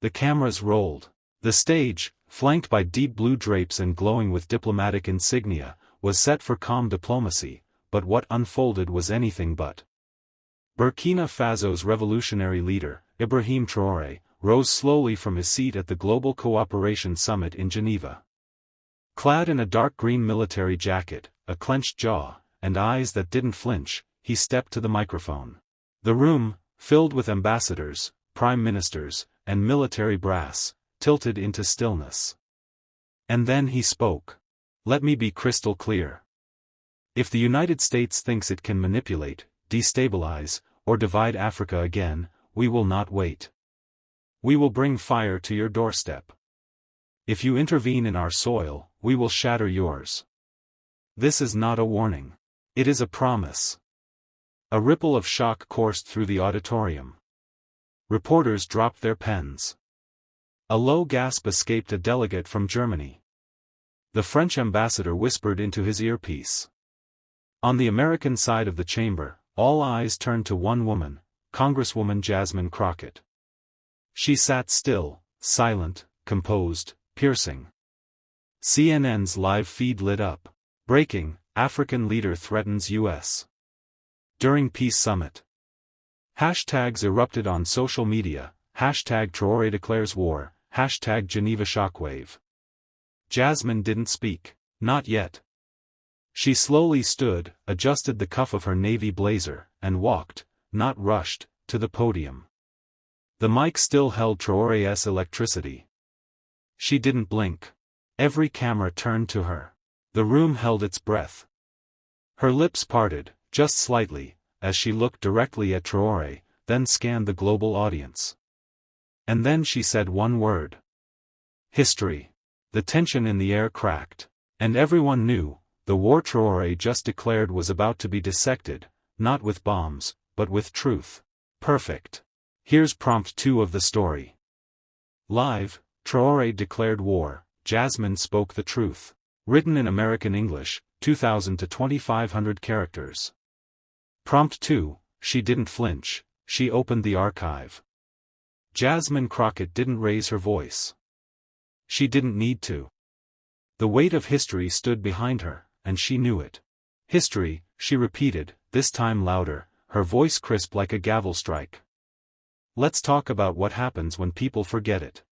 The cameras rolled. The stage, flanked by deep blue drapes and glowing with diplomatic insignia, was set for calm diplomacy, but what unfolded was anything but. Burkina Faso's revolutionary leader, Ibrahím Traoré, rose slowly from his seat at the Global Cooperation Summit in Geneva. Clad in a dark green military jacket, a clenched jaw, and eyes that didn't flinch, he stepped to the microphone. The room, filled with ambassadors, prime ministers, and military brass, tilted into stillness. And then he spoke. Let me be crystal clear. If the United States thinks it can manipulate, destabilize, or divide Africa again, we will not wait. We will bring fire to your doorstep. If you intervene in our soil, we will shatter yours. This is not a warning. It is a promise. A ripple of shock coursed through the auditorium. Reporters dropped their pens. A low gasp escaped a delegate from Germany. The French ambassador whispered into his earpiece. On the American side of the chamber, all eyes turned to one woman, Congresswoman Jasmine Crockett. She sat still, silent, composed, piercing. CNN's live feed lit up. Breaking: African leader threatens U.S. During peace summit. Hashtags erupted on social media, hashtag Traoré declares war, hashtag Geneva shockwave. Jasmine didn't speak. Not yet. She slowly stood, adjusted the cuff of her navy blazer, and walked, not rushed, to the podium. The mic still held Traoré's electricity. She didn't blink. Every camera turned to her. The room held its breath. Her lips parted, just slightly, as she looked directly at Traoré, then scanned the global audience. And then she said one word. History. The tension in the air cracked. And everyone knew, the war Traoré just declared was about to be dissected, not with bombs, but with truth. Perfect. Here's prompt 2 of the story. Live, Traoré declared war, Jasmine spoke the truth. Written in American English, 2,000 to 2,500 characters. Prompt 2, she didn't flinch, she opened the archive. Jasmine Crockett didn't raise her voice. She didn't need to. The weight of history stood behind her, and she knew it. History, she repeated, this time louder, her voice crisp like a gavel strike. Let's talk about what happens when people forget it.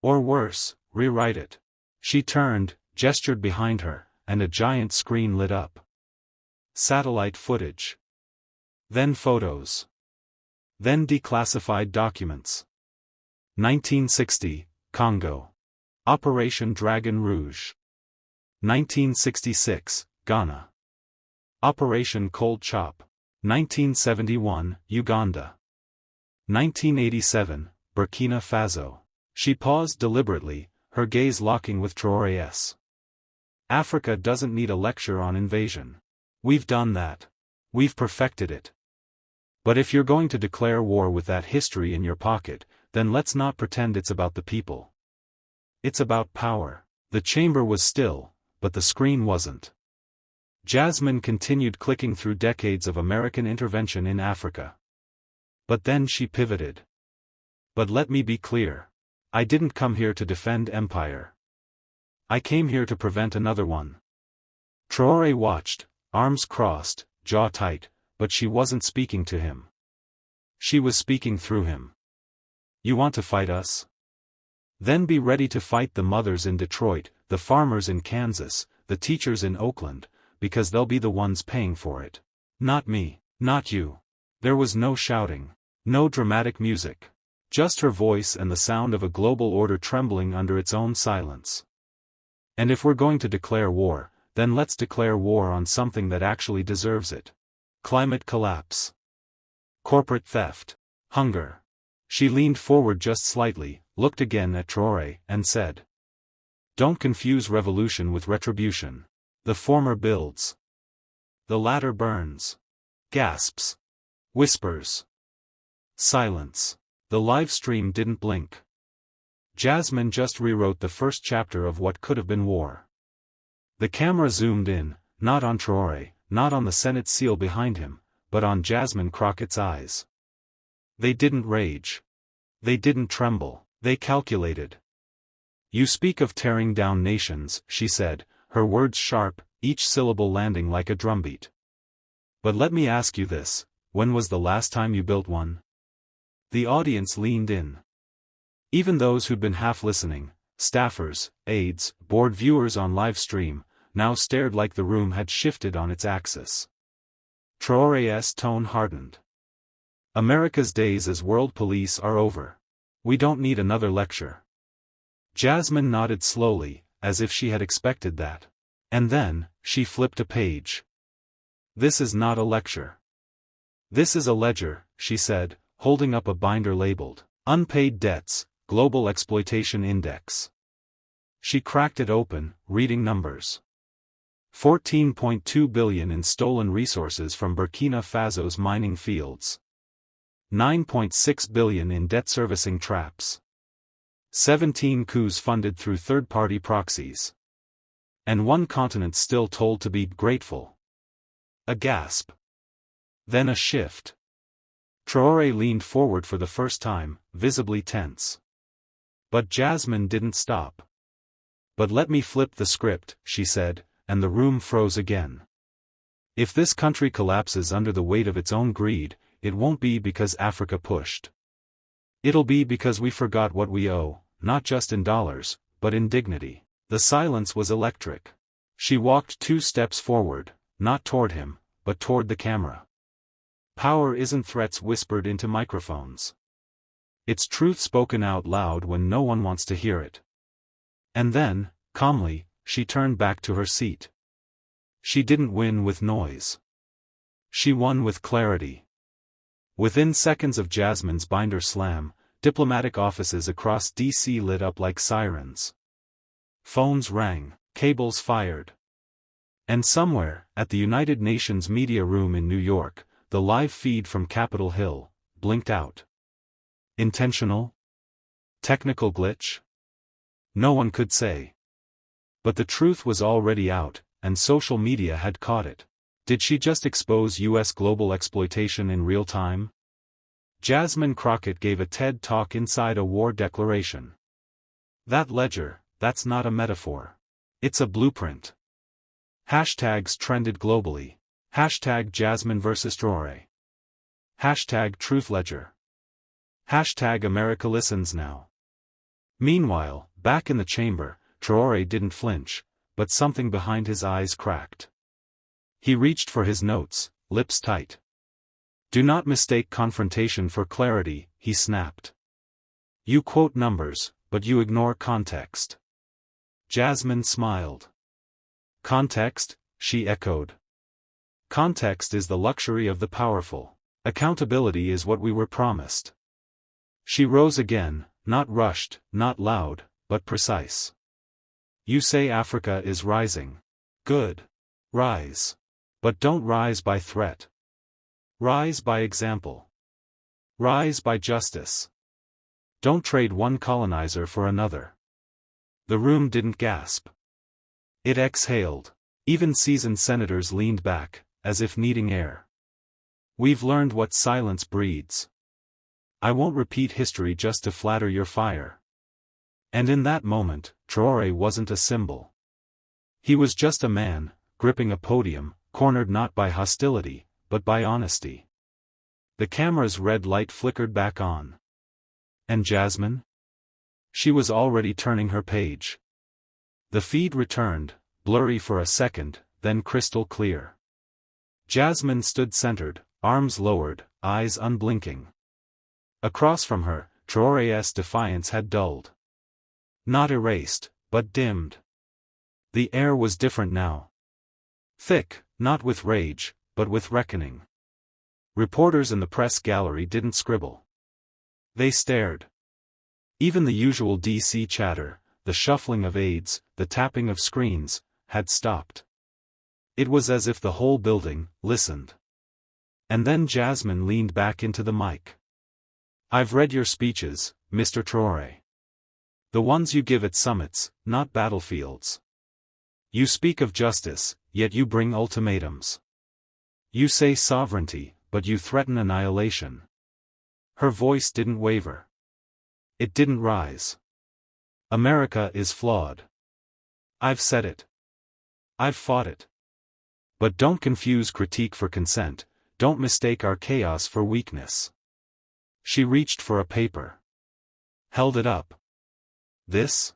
Or worse, rewrite it. She turned, gestured behind her, and a giant screen lit up. Satellite footage. Then photos. Then declassified documents. 1960, Congo. Operation Dragon Rouge. 1966, Ghana. Operation Cold Chop. 1971, Uganda. 1987, Burkina Faso. She paused deliberately, her gaze locking with Traoré's. Africa doesn't need a lecture on invasion. We've done that. We've perfected it. But if you're going to declare war with that history in your pocket, then let's not pretend it's about the people. It's about power. The chamber was still, but the screen wasn't. Jasmine continued clicking through decades of American intervention in Africa. But then she pivoted. But let me be clear. I didn't come here to defend empire. I came here to prevent another one. Traoré watched, arms crossed, jaw tight, but she wasn't speaking to him. She was speaking through him. You want to fight us? Then be ready to fight the mothers in Detroit, the farmers in Kansas, the teachers in Oakland, because they'll be the ones paying for it. Not me, not you. There was no shouting, no dramatic music. Just her voice and the sound of a global order trembling under its own silence. And if we're going to declare war, then let's declare war on something that actually deserves it. Climate collapse. Corporate theft. Hunger. She leaned forward just slightly, looked again at Traoré, and said. Don't confuse revolution with retribution. The former builds. The latter burns. Gasps. Whispers. Silence. The live stream didn't blink. Jasmine just rewrote the first chapter of what could have been war. The camera zoomed in, not on Traoré, not on the Senate seal behind him, but on Jasmine Crockett's eyes. They didn't rage. They didn't tremble. They calculated. You speak of tearing down nations, she said, her words sharp, each syllable landing like a drumbeat. But let me ask you this, when was the last time you built one? The audience leaned in. Even those who'd been half listening, staffers, aides, bored viewers on live stream, now stared like the room had shifted on its axis. Traoré's tone hardened. America's days as world police are over. We don't need another lecture. Jasmine nodded slowly, as if she had expected that. And then, she flipped a page. This is not a lecture. This is a ledger, she said, holding up a binder labeled, Unpaid Debts, Global Exploitation Index. She cracked it open, reading numbers. 14.2 billion in stolen resources from Burkina Faso's mining fields. 9.6 billion in debt servicing traps. 17 coups funded through third-party proxies. And one continent still told to be grateful. A gasp. Then a shift. Traoré leaned forward for the first time, visibly tense. But Jasmine didn't stop. But let me flip the script, she said, and the room froze again. If this country collapses under the weight of its own greed, it won't be because Africa pushed. It'll be because we forgot what we owe, not just in dollars, but in dignity. The silence was electric. She walked 2 steps forward, not toward him, but toward the camera. Power isn't threats whispered into microphones. It's truth spoken out loud when no one wants to hear it. And then, calmly, she turned back to her seat. She didn't win with noise. She won with clarity. Within seconds of Jasmine's binder slam, diplomatic offices across D.C. lit up like sirens. Phones rang, cables fired. And somewhere, at the United Nations media room in New York, the live feed from Capitol Hill blinked out. Intentional? Technical glitch? No one could say. But the truth was already out, and social media had caught it. Did she just expose U.S. global exploitation in real time? Jasmine Crockett gave a TED Talk inside a war declaration. That ledger, that's not a metaphor. It's a blueprint. Hashtags trended globally. Hashtag Jasmine vs. Traoré. Hashtag Truth Ledger. Hashtag America Listens Now. Meanwhile, back in the chamber, Traoré didn't flinch, but something behind his eyes cracked. He reached for his notes, lips tight. Do not mistake confrontation for clarity, he snapped. You quote numbers, but you ignore context. Jasmine smiled. Context, she echoed. Context is the luxury of the powerful. Accountability is what we were promised. She rose again, not rushed, not loud, but precise. You say Africa is rising. Good. Rise. But don't rise by threat. Rise by example. Rise by justice. Don't trade one colonizer for another. The room didn't gasp. It exhaled. Even seasoned senators leaned back, as if needing air. We've learned what silence breeds. I won't repeat history just to flatter your fire. And in that moment, Traoré wasn't a symbol. He was just a man, gripping a podium, cornered not by hostility, but by honesty. The camera's red light flickered back on. And Jasmine? She was already turning her page. The feed returned, blurry for a second, then crystal clear. Jasmine stood centered, arms lowered, eyes unblinking. Across from her, Traoré's defiance had dulled. Not erased, but dimmed. The air was different now. Thick, not with rage, but with reckoning. Reporters in the press gallery didn't scribble. They stared. Even the usual DC chatter, the shuffling of aides, the tapping of screens, had stopped. It was as if the whole building listened. And then Jasmine leaned back into the mic. I've read your speeches, Mr. Traoré. The ones you give at summits, not battlefields. You speak of justice, yet you bring ultimatums. You say sovereignty, but you threaten annihilation. Her voice didn't waver. It didn't rise. America is flawed. I've said it. I've fought it. But don't confuse critique for consent, don't mistake our chaos for weakness. She reached for a paper. Held it up. This?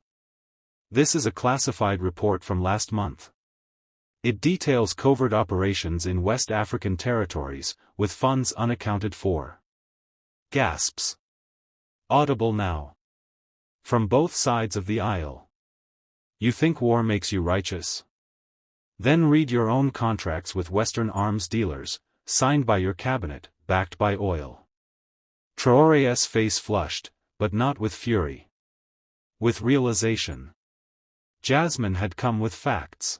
This is a classified report from last month. It details covert operations in West African territories, with funds unaccounted for. Gasps. Audible now. From both sides of the aisle. You think war makes you righteous? Then read your own contracts with Western arms dealers, signed by your cabinet, backed by oil. Traoré's face flushed, but not with fury. With realization. Jasmine had come with facts.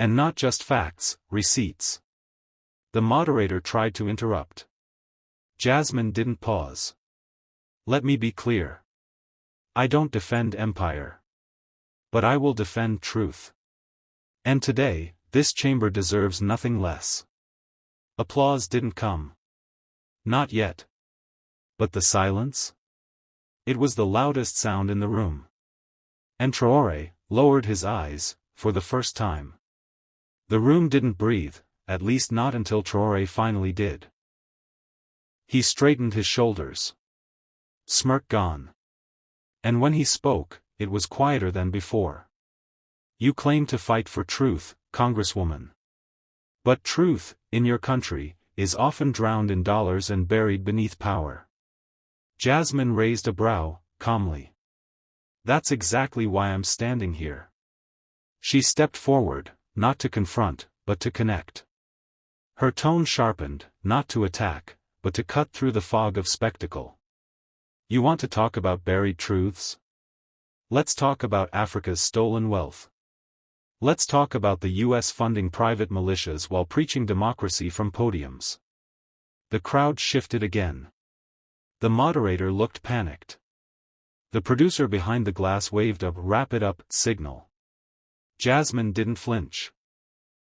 And not just facts, receipts. The moderator tried to interrupt. Jasmine didn't pause. Let me be clear. I don't defend empire. But I will defend truth. And today, this chamber deserves nothing less. Applause didn't come. Not yet. But the silence? It was the loudest sound in the room. And Traoré lowered his eyes, for the first time. The room didn't breathe, at least not until Traoré finally did. He straightened his shoulders. Smirk gone. And when he spoke, it was quieter than before. You claim to fight for truth, Congresswoman. But truth, in your country, is often drowned in dollars and buried beneath power. Jasmine raised a brow, calmly. That's exactly why I'm standing here. She stepped forward, not to confront, but to connect. Her tone sharpened, not to attack, but to cut through the fog of spectacle. You want to talk about buried truths? Let's talk about Africa's stolen wealth. Let's talk about the U.S. funding private militias while preaching democracy from podiums. The crowd shifted again. The moderator looked panicked. The producer behind the glass waved a wrap it up signal. Jasmine didn't flinch.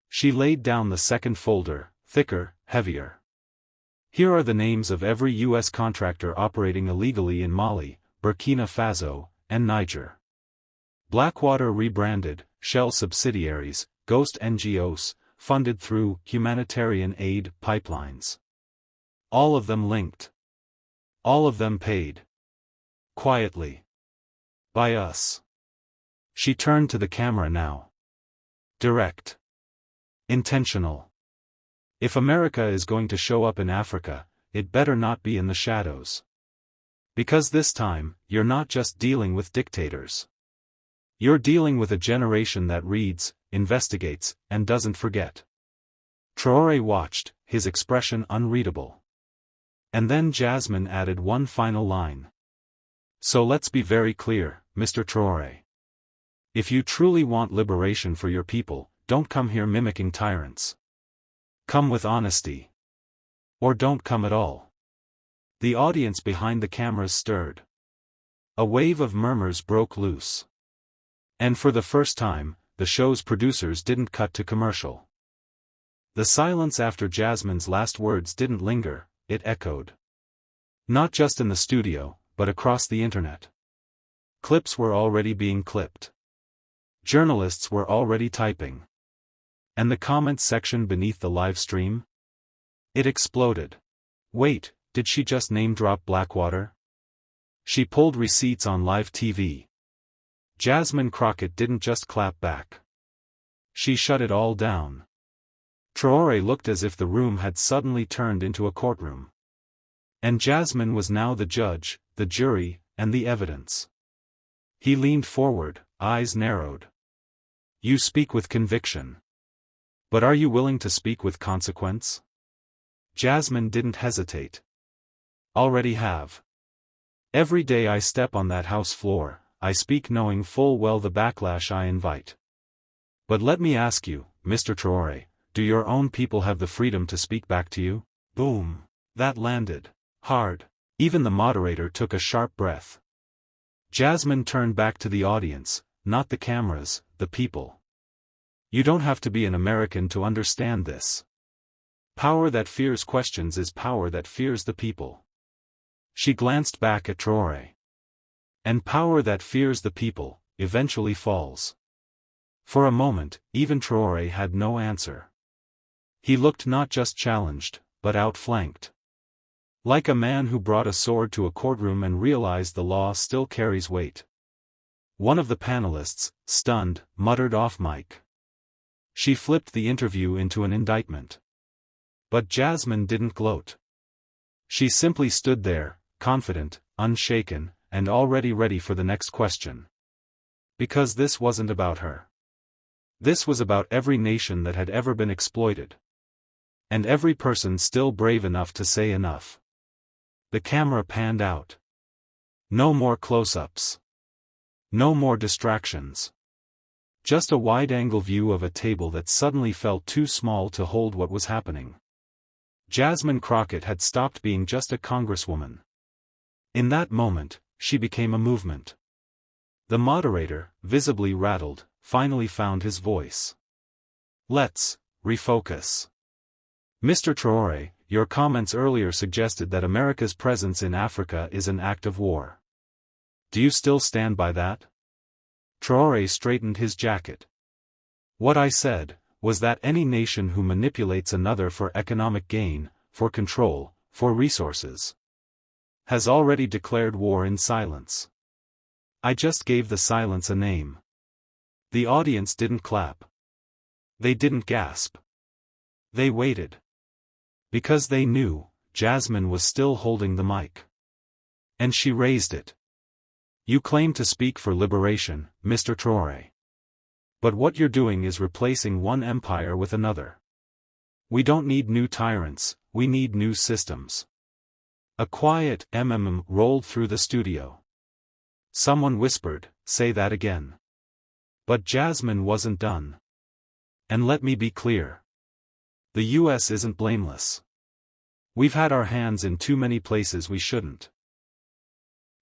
She laid down the second folder, thicker, heavier. Here are the names of every U.S. contractor operating illegally in Mali, Burkina Faso, and Niger. Blackwater rebranded, shell subsidiaries, ghost NGOs, funded through humanitarian aid pipelines. All of them linked. All of them paid. Quietly. By us. She turned to the camera now. Direct. Intentional. If America is going to show up in Africa, it better not be in the shadows. Because this time, you're not just dealing with dictators. You're dealing with a generation that reads, investigates, and doesn't forget. Traoré watched, his expression unreadable. And then Jasmine added one final line. So let's be very clear, Mr. Traoré. If you truly want liberation for your people, don't come here mimicking tyrants. Come with honesty. Or don't come at all. The audience behind the cameras stirred. A wave of murmurs broke loose. And for the first time, the show's producers didn't cut to commercial. The silence after Jasmine's last words didn't linger, it echoed. Not just in the studio, but across the internet. Clips were already being clipped. Journalists were already typing. And the comments section beneath the live stream? It exploded. Wait, did she just name-drop Blackwater? She pulled receipts on live TV. Jasmine Crockett didn't just clap back. She shut it all down. Traoré looked as if the room had suddenly turned into a courtroom. And Jasmine was now the judge, the jury, and the evidence. He leaned forward, eyes narrowed. You speak with conviction. But are you willing to speak with consequence? Jasmine didn't hesitate. Already have. Every day I step on that house floor, I speak knowing full well the backlash I invite. But let me ask you, Mr. Traoré, do your own people have the freedom to speak back to you? Boom. That landed. Hard. Even the moderator took a sharp breath. Jasmine turned back to the audience, not the cameras, the people. You don't have to be an American to understand this. Power that fears questions is power that fears the people. She glanced back at Traoré. And power that fears the people, eventually falls. For a moment, even Traoré had no answer. He looked not just challenged, but outflanked. Like a man who brought a sword to a courtroom and realized the law still carries weight. One of the panelists, stunned, muttered off mic. She flipped the interview into an indictment. But Jasmine didn't gloat. She simply stood there, confident, unshaken, and already ready for the next question. Because this wasn't about her. This was about every nation that had ever been exploited. And every person still brave enough to say enough. The camera panned out. No more close-ups. No more distractions. Just a wide-angle view of a table that suddenly felt too small to hold what was happening. Jasmine Crockett had stopped being just a congresswoman. In that moment, she became a movement. The moderator, visibly rattled, finally found his voice. Let's refocus. Mr. Traoré, your comments earlier suggested that America's presence in Africa is an act of war. Do you still stand by that? Traoré straightened his jacket. What I said was that any nation who manipulates another for economic gain, for control, for resources, has already declared war in silence. I just gave the silence a name. The audience didn't clap. They didn't gasp. They waited. Because they knew, Jasmine was still holding the mic. And she raised it. You claim to speak for liberation, Mr. Traoré. But what you're doing is replacing one empire with another. We don't need new tyrants, we need new systems. A quiet rolled through the studio. Someone whispered, say that again. But Jasmine wasn't done. And let me be clear. The US isn't blameless. We've had our hands in too many places we shouldn't.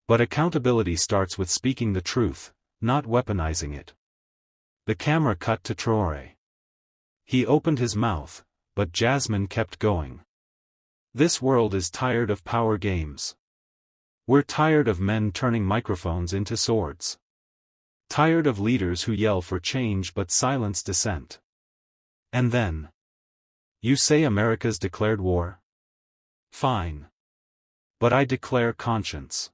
But accountability starts with speaking the truth, not weaponizing it. The camera cut to Traoré. He opened his mouth, but Jasmine kept going. This world is tired of power games. We're tired of men turning microphones into swords. Tired of leaders who yell for change but silence dissent. And then, you say America's declared war? Fine. But I declare conscience.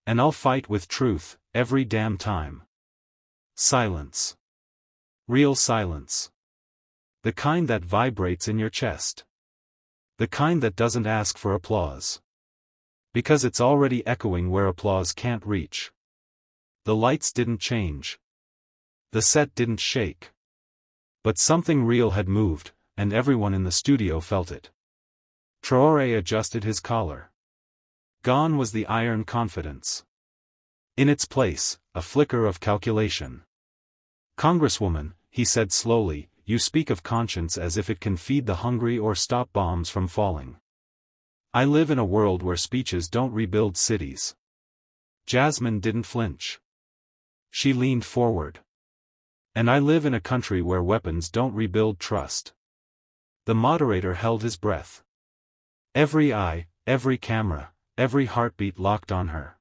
And I'll fight with truth, every damn time. Silence. Real silence. The kind that vibrates in your chest. The kind that doesn't ask for applause. Because it's already echoing where applause can't reach. The lights didn't change. The set didn't shake. But something real had moved, and everyone in the studio felt it. Traoré adjusted his collar. Gone was the iron confidence. In its place, a flicker of calculation. Congresswoman, he said slowly, you speak of conscience as if it can feed the hungry or stop bombs from falling. I live in a world where speeches don't rebuild cities. Jasmine didn't flinch. She leaned forward. And I live in a country where weapons don't rebuild trust. The moderator held his breath. Every eye, every camera, every heartbeat locked on her.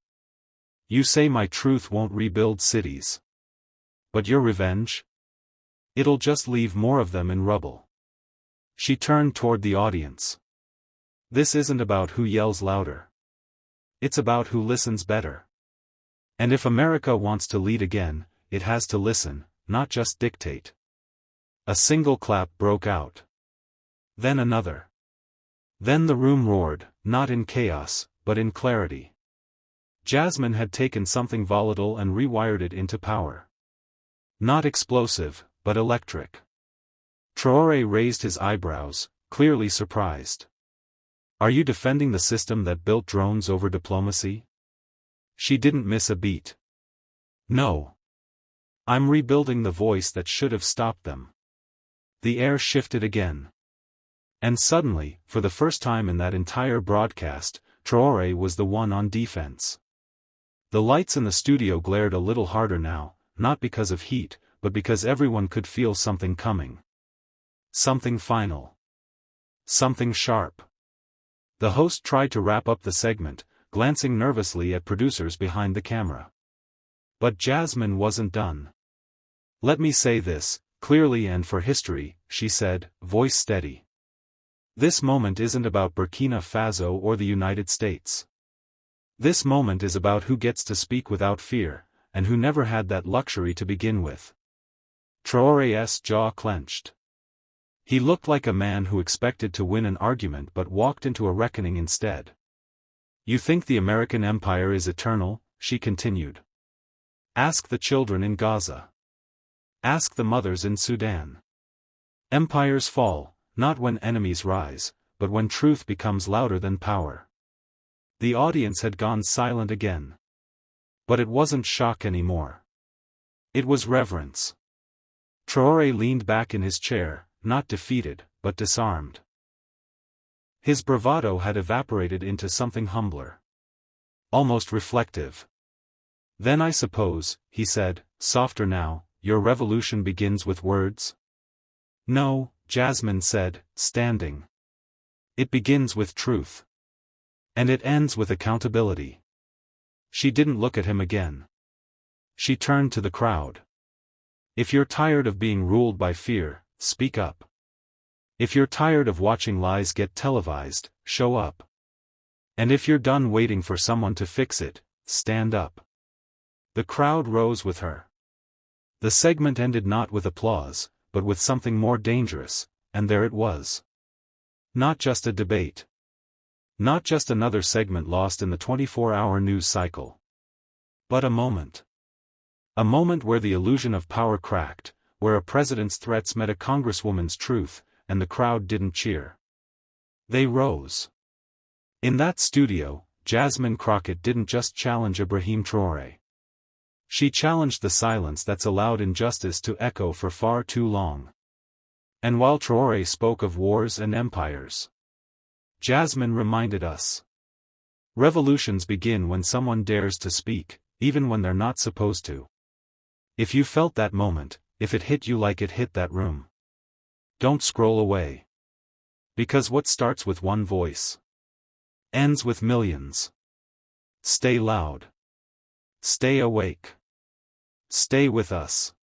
You say my truth won't rebuild cities. But your revenge? It'll just leave more of them in rubble. She turned toward the audience. This isn't about who yells louder. It's about who listens better. And if America wants to lead again, it has to listen, not just dictate. A single clap broke out. Then another. Then the room roared, not in chaos, but in clarity. Jasmine had taken something volatile and rewired it into power. Not explosive, but electric. Traoré raised his eyebrows, clearly surprised. Are you defending the system that built drones over diplomacy? She didn't miss a beat. No. I'm rebuilding the voice that should have stopped them. The air shifted again. And suddenly, for the first time in that entire broadcast, Traoré was the one on defense. The lights in the studio glared a little harder now, not because of heat, but because everyone could feel something coming. Something final. Something sharp. The host tried to wrap up the segment, glancing nervously at producers behind the camera. But Jasmine wasn't done. "Let me say this, clearly and for history," she said, voice steady. "This moment isn't about Burkina Faso or the United States. This moment is about who gets to speak without fear, and who never had that luxury to begin with." Traoré's jaw clenched. He looked like a man who expected to win an argument but walked into a reckoning instead. "You think the American empire is eternal?" she continued. "Ask the children in Gaza. Ask the mothers in Sudan. Empires fall, not when enemies rise, but when truth becomes louder than power." The audience had gone silent again. But it wasn't shock anymore. It was reverence. Traoré leaned back in his chair, not defeated, but disarmed. His bravado had evaporated into something humbler. Almost reflective. "Then I suppose," he said, softer now, "your revolution begins with words?" "No," Jasmine said, standing. "It begins with truth. And it ends with accountability." She didn't look at him again. She turned to the crowd. "If you're tired of being ruled by fear, speak up. If you're tired of watching lies get televised, show up. And if you're done waiting for someone to fix it, stand up." The crowd rose with her. The segment ended not with applause, but with something more dangerous, and there it was. Not just a debate. Not just another segment lost in the 24-hour news cycle. But a moment. A moment where the illusion of power cracked, where a president's threats met a congresswoman's truth, and the crowd didn't cheer. They rose. In that studio, Jasmine Crockett didn't just challenge Ibrahím Traoré. She challenged the silence that's allowed injustice to echo for far too long. And while Traoré spoke of wars and empires, Jasmine reminded us. Revolutions begin when someone dares to speak, even when they're not supposed to. If you felt that moment, if it hit you like it hit that room, don't scroll away. Because what starts with one voice ends with millions. Stay loud. Stay awake. Stay with us.